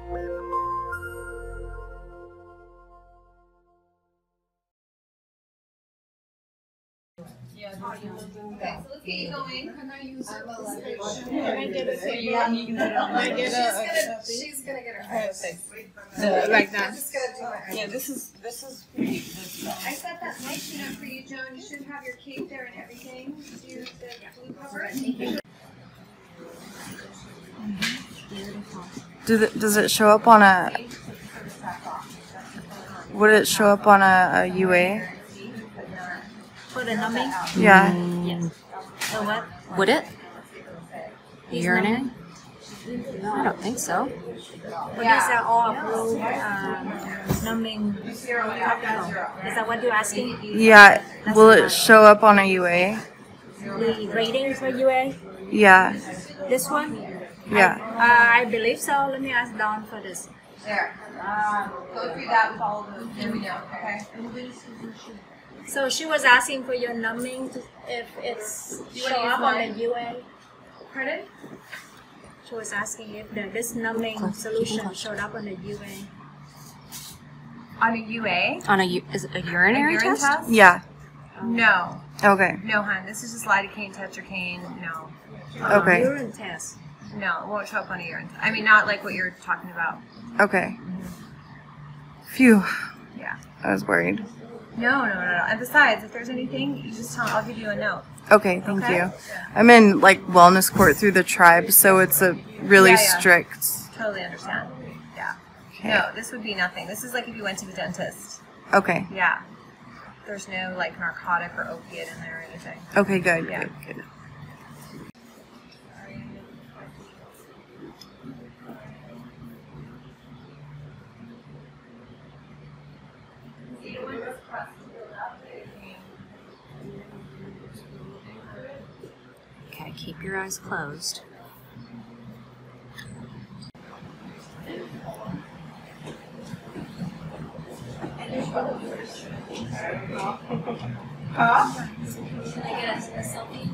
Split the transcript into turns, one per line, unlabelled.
Okay, so let's get you going. Can I use her prescription?
Can I get a table?
She's gonna get her hers.
Like that.
I'm just gonna do my eyes.
Yeah, this is pretty.
I set that light sheet up for you, Joan. You should have your cape there and everything. Do the blue cover.
Does it show up on a? Would it show up on a UA?
For the numbing?
Yeah.
Yes. So what? Would it? Urinary? I don't think so. But these are all approved numbing topical. Is that what you're asking?
Yeah. Will it show up on a UA?
The rating for UA?
Yeah.
This one?
Yeah.
I believe so. Let me ask Dawn for this.
There. Go through that with all of them. There we go. Okay.
So she was asking for your numbing to, if it's show up on the UA.
Pardon?
She was asking if this numbing solution showed up on the UA.
On a UA?
On is it a urinary
urine
test?
Yeah.
No.
Okay.
No, hon. This is just lidocaine, tetracaine. No.
Okay.
Urine test.
No, it won't show up on a urine test. I mean, not like what you're talking about.
Okay. Phew.
Yeah.
I was worried.
No. And besides, if there's anything, you just tell me. I'll give you a note.
Okay, thank
Okay.
you. I'm in like wellness court through the tribe, so it's a really
Yeah.
strict.
Totally understand. Yeah.
Okay.
No, this would be nothing. This is like if you went to the dentist.
Okay.
Yeah. There's no like narcotic or opiate in there or anything.
Okay, good.
Yeah.
Good.
Okay, keep your eyes closed. Should I get a selfie?